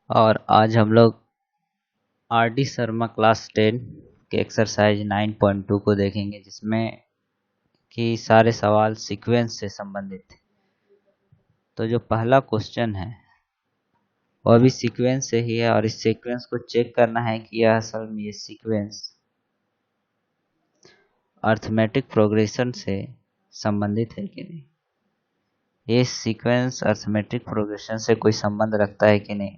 और आज हम लोग आर डी शर्मा क्लास 10 के एक्सरसाइज 9.2 को देखेंगे, जिसमें कि सारे सवाल सीक्वेंस से संबंधित थे। तो जो पहला क्वेश्चन है वह भी सीक्वेंस से ही है, और इस सीक्वेंस को चेक करना है कि यह असल में ये सीक्वेंस अर्थमेटिक प्रोग्रेशन से संबंधित है कि नहीं। ये सीक्वेंस अर्थमेटिक प्रोग्रेशन से कोई संबंध रखता है कि नहीं।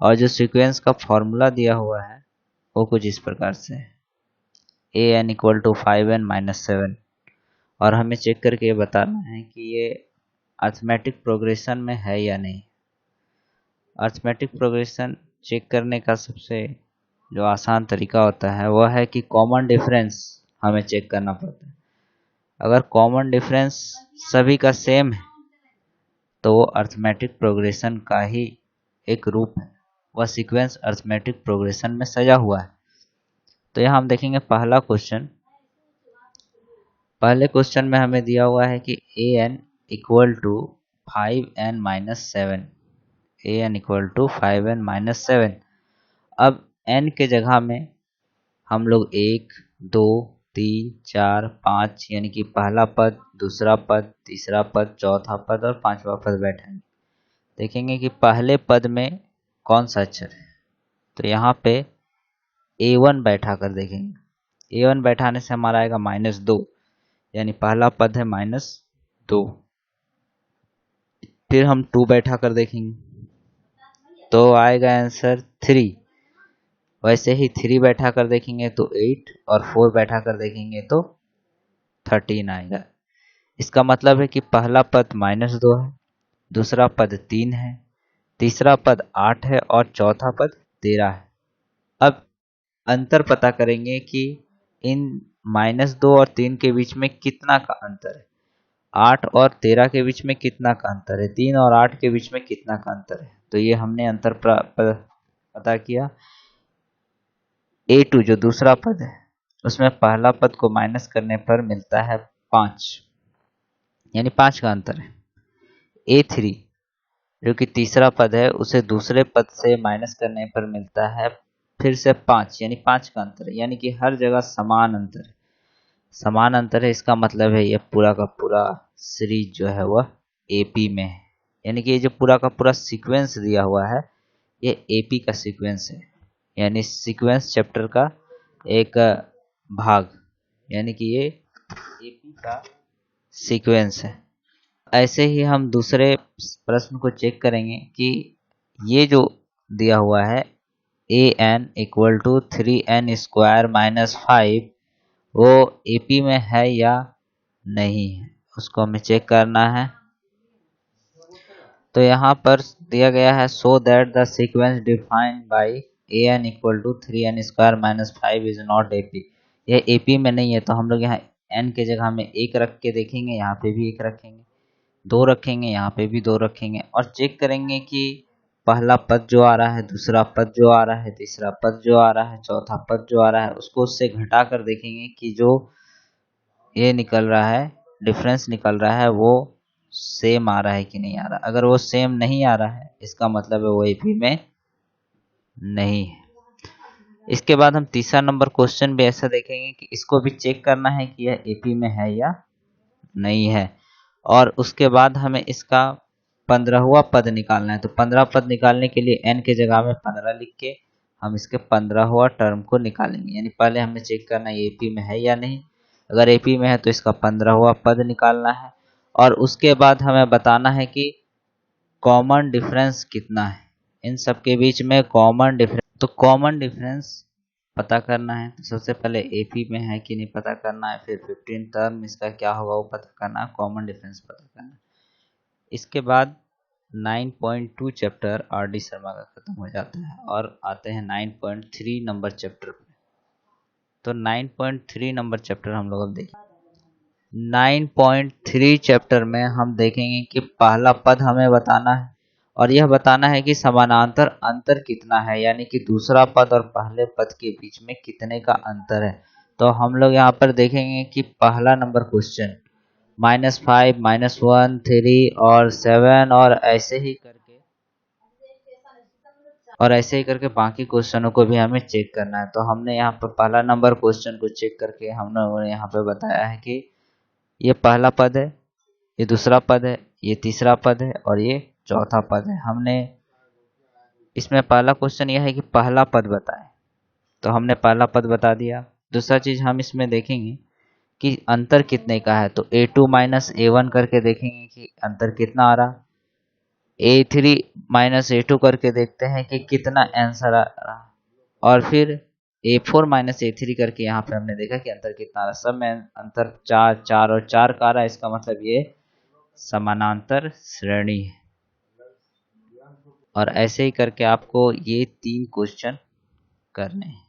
और जो सीक्वेंस का फॉर्मूला दिया हुआ है वो कुछ इस प्रकार से है, an इक्वल टू 5n-7, और हमें चेक करके ये बताना है कि ये अर्थमेटिक प्रोग्रेशन में है या नहीं। अर्थमेटिक प्रोग्रेशन चेक करने का सबसे जो आसान तरीका होता है वह है कि कॉमन डिफरेंस हमें चेक करना पड़ता है। अगर कॉमन डिफरेंस सभी का सेम है तो वो अर्थमेटिक प्रोग्रेशन का ही एक रूप है, वह सीक्वेंस अर्थमेटिक प्रोग्रेशन में सजा हुआ है। तो यहाँ हम देखेंगे पहला क्वेश्चन। पहले क्वेश्चन में हमें दिया हुआ है कि an equal to 5n-7, an equal to 5n-7। अब n के जगह में हम लोग 1, 2, 3, 4, 5 यानी कि पहला पद, दूसरा पद, तीसरा पद, चौथा पद और पांचवा पद बैठाएंगे। देखेंगे कि पहले पद में कौन सा अक्षर है। तो यहाँ पे a1 बैठा कर देखेंगे। a1 बैठाने से हमारा आएगा -2, यानी पहला पद है -2। फिर हम 2 बैठा कर देखेंगे तो आएगा आंसर 3। वैसे ही 3 बैठा कर देखेंगे तो 8, और 4 बैठा कर देखेंगे तो 13 आएगा। इसका मतलब है कि पहला पद -2 है, दूसरा पद 3 है, तीसरा पद 8 है और चौथा पद 13 है। अब अंतर पता करेंगे कि इन -2 और 3 के बीच में कितना का अंतर है। 8 और 13 के बीच में कितना का अंतर है, 3 और 8 के बीच में कितना का अंतर है। तो ये हमने अंतर पता किया। a2 जो दूसरा पद है उसमें पहला पद को माइनस करने पर मिलता है 5, यानी 5 का अंतर है। a3 जो कि तीसरा पद है उसे दूसरे पद से माइनस करने पर मिलता है फिर से 5, यानी 5 का अंतर है। यानी कि हर जगह समान अंतर है, समान अंतर है। इसका मतलब है ये पूरा का पूरा सीरीज जो है वह एपी में है। यानी कि ये जो पूरा का पूरा सीक्वेंस दिया हुआ है ये एपी का सीक्वेंस है, यानी सीक्वेंस चैप्टर का एक भाग, यानी कि ये एपी का सीक्वेंस है। ऐसे ही हम दूसरे प्रश्न को चेक करेंगे कि ये जो दिया हुआ है an इक्वल टू 3n² -5 वो एपी में है या नहीं है, उसको हमें चेक करना है। तो यहाँ पर दिया गया है so that the sequence defined by an equal to 3n² -5 is not AP. यह एपी में नहीं है, तो हम लोग यहाँ n के जगह में 1 रख के देखेंगे, यहाँ पे भी 1 रखेंगे, 2 रखेंगे, यहाँ पे भी 2 रखेंगे, और चेक करेंगे कि पहला पद जो आ रहा है, दूसरा पद जो आ रहा है, तीसरा पद जो आ रहा है, चौथा पद जो आ रहा है, उसको उससे घटा कर देखेंगे कि जो ये निकल रहा है, डिफरेंस निकल रहा है, वो सेम आ रहा है कि नहीं आ रहा। अगर वो सेम नहीं आ रहा है इसका मतलब है वो एपी में नहीं है। इसके बाद हम तीसरा नंबर क्वेश्चन भी ऐसा देखेंगे कि इसको भी चेक करना है कि यह एपी में है या नहीं है, और उसके बाद हमें इसका 15वां पद निकालना है। तो 15 पद निकालने के लिए n के जगह में 15 लिख के हम इसके 15वां टर्म को निकालेंगे। यानी पहले हमें चेक करना है एपी में है या नहीं। अगर एपी में है तो इसका 15वां पद निकालना है, और उसके बाद हमें बताना है कि कॉमन डिफरेंस कितना है इन सब के बीच में। कॉमन डिफरेंस, तो कॉमन डिफरेंस पता करना है। तो सबसे पहले एपी में है कि नहीं पता करना है, फिर 15 टर्म इसका क्या होगा वो पता करना है, कॉमन डिफरेंस पता करना है। इसके बाद 9.2 चैप्टर आर डी शर्मा का खत्म हो जाता है और आते हैं 9.3 नंबर चैप्टर पे। तो 9.3 नंबर चैप्टर हम लोग अब देखें। 9.3 चैप्टर में हम देखेंगे कि पहला पद हमें बताना है, और यह बताना है कि समानांतर अंतर कितना है, यानी कि दूसरा पद और पहले पद के बीच में कितने का अंतर है। तो हम लोग यहाँ पर देखेंगे कि पहला नंबर क्वेश्चन -5, -1, 3 और 7 और ऐसे ही करके और ऐसे ही करके बाकी क्वेश्चनों को भी हमें चेक करना है। तो हमने यहाँ पर पहला नंबर क्वेश्चन को चेक करके हमने यहाँ पे बताया है कि ये पहला पद है, ये दूसरा पद है, ये तीसरा पद है और ये चौथा पद है। हमने इसमें पहला क्वेश्चन यह है कि पहला पद बताएं, तो हमने पहला पद बता दिया। दूसरा चीज हम इसमें देखेंगे कि अंतर कितने का है, तो a2 माइनस A1 करके देखेंगे कि अंतर कितना आ रहा। A3 माइनस A2 करके देखते हैं कि कितना आंसर आ रहा। और फिर A4 माइनस A3 करके यहाँ पे हमने देखा कि अंतर कितना आ रहा। सब में अंतर 4 4 और 4 का आ रहा है, इसका मतलब ये समानांतर श्रेणी है। और ऐसे ही करके आपको ये 3 क्वेश्चन करने हैं।